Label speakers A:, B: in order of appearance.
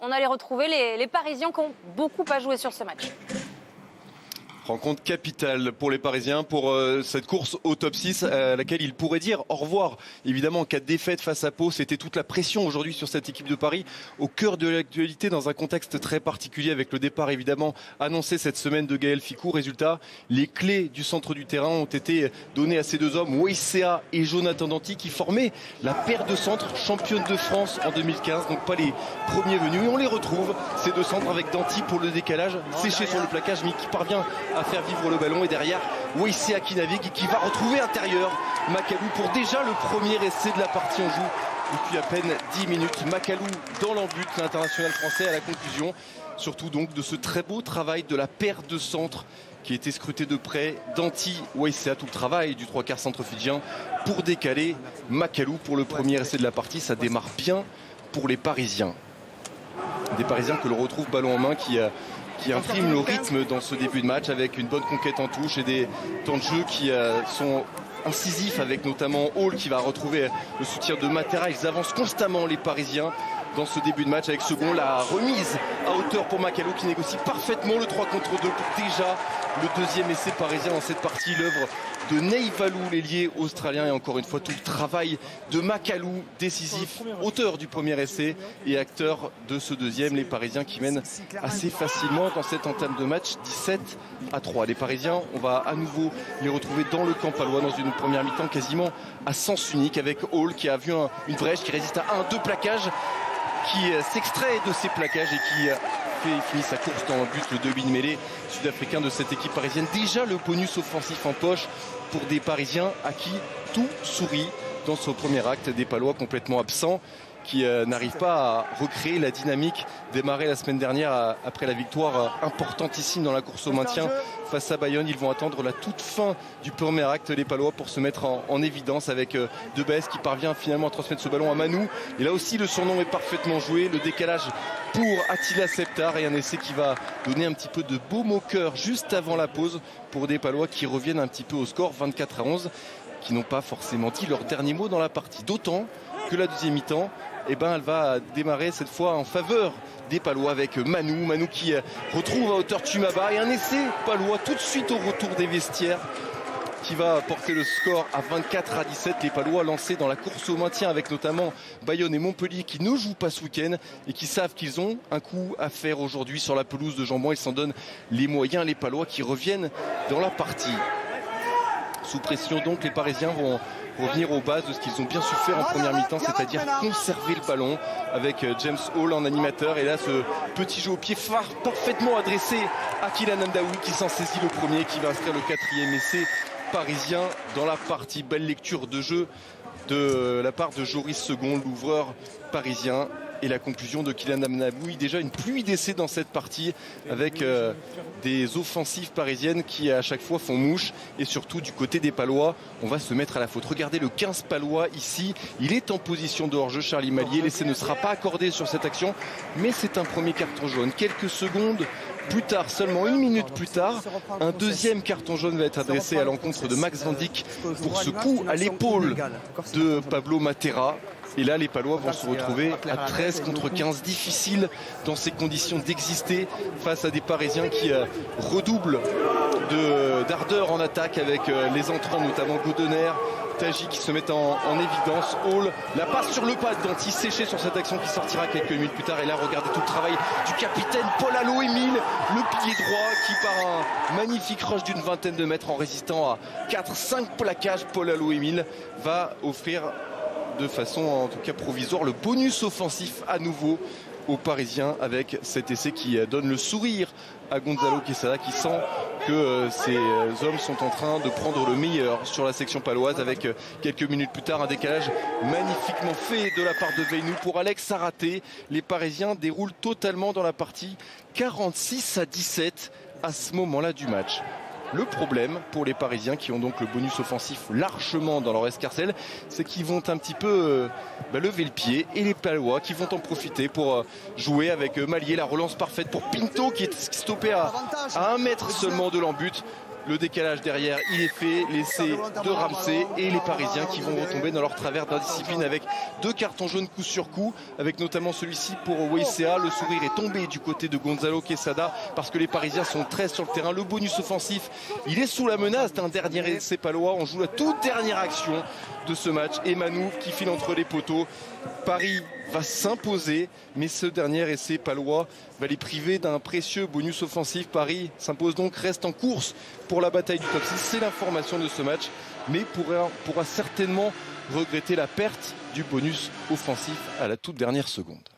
A: On allait retrouver les Parisiens qui ont beaucoup à jouer sur ce match.
B: Rencontre capitale pour les Parisiens, pour cette course au top 6 à laquelle ils pourraient dire au revoir. Évidemment, en cas de défaite face à Pau, c'était toute la pression aujourd'hui sur cette équipe de Paris, au cœur de l'actualité dans un contexte très particulier avec le départ évidemment annoncé cette semaine de Gaël Fickou. Résultat, les clés du centre du terrain ont été données à ces deux hommes, Weissea et Jonathan Danty, qui formaient la paire de centres championne de France en 2015, donc pas les premiers venus. Et on les retrouve, ces deux centres, avec Danty pour le décalage, séché sur le plaquage, mais qui parvient à faire vivre le ballon, et derrière Weissea qui navigue et qui va retrouver intérieur Macalou pour déjà le premier essai de la partie en joue depuis à peine 10 minutes. Macalou dans l'embut, l'international français à la conclusion, surtout donc de ce très beau travail de la paire de centres qui a été scruté de près. Danty, Weissea, tout le travail du 3/4 centre fidjien pour décaler Macalou pour le premier essai de la partie. Ça démarre bien pour les Parisiens, des Parisiens que l'on retrouve ballon en main, qui imprime le rythme dans ce début de match avec une bonne conquête en touche et des temps de jeu qui sont incisifs, avec notamment Hall qui va retrouver le soutien de Matera. Ils avancent constamment, les Parisiens, dans ce début de match, avec second la remise à hauteur pour Macalou qui négocie parfaitement le 3 contre 2 pour déjà le deuxième essai parisien dans cette partie, l'œuvre de Neivalou, l'ailier australien, et encore une fois tout le travail de Macalou, décisif, auteur du premier essai et acteur de ce deuxième. Les Parisiens qui mènent assez facilement dans cette entame de match, 17-3. Les Parisiens, on va à nouveau les retrouver dans le camp palois dans une première mi-temps quasiment à sens unique, avec Hall qui a vu une brèche, qui résiste à 1-2 plaquages, qui s'extrait de ses plaquages et qui finit sa course dans le but, le demi-mêlée sud-africain de cette équipe parisienne. Déjà le bonus offensif en poche pour des Parisiens à qui tout sourit dans ce premier acte. Des Palois complètement absents, qui n'arrivent pas à recréer la dynamique démarrée la semaine dernière après la victoire importantissime dans la course au maintien face à Bayonne. Ils vont attendre la toute fin du premier acte, les Palois, pour se mettre en évidence, avec Debesse qui parvient finalement à transmettre ce ballon à Manou. Et là aussi le surnom est parfaitement joué, le décalage pour Attila Septar, et un essai qui va donner un petit peu de baume au cœur juste avant la pause pour des Palois qui reviennent un petit peu au score 24-11, qui n'ont pas forcément dit leur dernier mot dans la partie. D'autant que la deuxième mi-temps, elle va démarrer cette fois en faveur des Palois, avec Manou qui retrouve à hauteur Tumaba, et un essai palois tout de suite au retour des vestiaires qui va porter le score à 24-17. Les Palois lancés dans la course au maintien, avec notamment Bayonne et Montpellier qui ne jouent pas ce week-end et qui savent qu'ils ont un coup à faire aujourd'hui sur la pelouse de Jeanbouin. Ils s'en donnent les moyens, les Palois qui reviennent dans la partie. Sous pression donc, les Parisiens vont revenir aux bases de ce qu'ils ont bien su faire en première mi-temps, c'est-à-dire conserver le ballon, avec James Hall en animateur. Et là, ce petit jeu au pied phare parfaitement adressé à Kylian Amdaoui, qui s'en saisit le premier, qui va inscrire le quatrième essai parisien dans la partie. Belle lecture de jeu de la part de Joris Second, l'ouvreur parisien. Et la conclusion de Kylian Amdaoui, déjà une pluie d'essais dans cette partie, avec des offensives parisiennes qui à chaque fois font mouche. Et surtout du côté des Palois, on va se mettre à la faute. Regardez le 15 Palois ici, il est en position de hors-jeu, Charlie Mallier. L'essai ne sera pas accordé sur cette action, mais c'est un premier carton jaune. Quelques secondes plus tard, seulement une minute plus tard, un deuxième carton jaune va être adressé à l'encontre de Max Van Dijk pour ce coup à l'épaule de Pablo Matera. Et là, les Palois vont se retrouver à 13 contre 15. Difficile dans ces conditions d'exister face à des Parisiens qui redoublent d'ardeur en attaque, avec les entrants, notamment Godener, Taji, qui se mettent en évidence. Hall, la passe sur le pas de Danty, séché sur cette action qui sortira quelques minutes plus tard. Et là, regardez tout le travail du capitaine Paul Allo-Émile, le pilier droit, qui par un magnifique rush d'une vingtaine de mètres, en résistant à 4-5 plaquages, Paul Allo-Émile va offrir de façon en tout cas provisoire le bonus offensif à nouveau aux Parisiens, avec cet essai qui donne le sourire à Gonzalo Quesada, qui sent que ces hommes sont en train de prendre le meilleur sur la section paloise, avec quelques minutes plus tard un décalage magnifiquement fait de la part de Veynou pour Alex Saraté. Les Parisiens déroulent totalement dans la partie, 46-17 à ce moment-là du match. Le problème pour les Parisiens, qui ont donc le bonus offensif largement dans leur escarcelle, c'est qu'ils vont un petit peu lever le pied, et les Palois qui vont en profiter pour jouer avec Mallier. La relance parfaite pour Pinto, qui est stoppé à 1 mètre seulement de l'embut. Le décalage derrière, il est fait. L'essai de Ramsey et les Parisiens qui vont retomber dans leur travers d'indiscipline avec 2 cartons jaunes coup sur coup, avec notamment celui-ci pour Weissea. Le sourire est tombé du côté de Gonzalo Quesada parce que les Parisiens sont 13 sur le terrain. Le bonus offensif, il est sous la menace d'un dernier essai palois. On joue la toute dernière action de ce match et Manouf qui file entre les poteaux. Paris va s'imposer, mais ce dernier essai palois va les priver d'un précieux bonus offensif. Paris s'impose donc, reste en course pour la bataille du top 6. C'est l'information de ce match, mais pourra certainement regretter la perte du bonus offensif à la toute dernière seconde.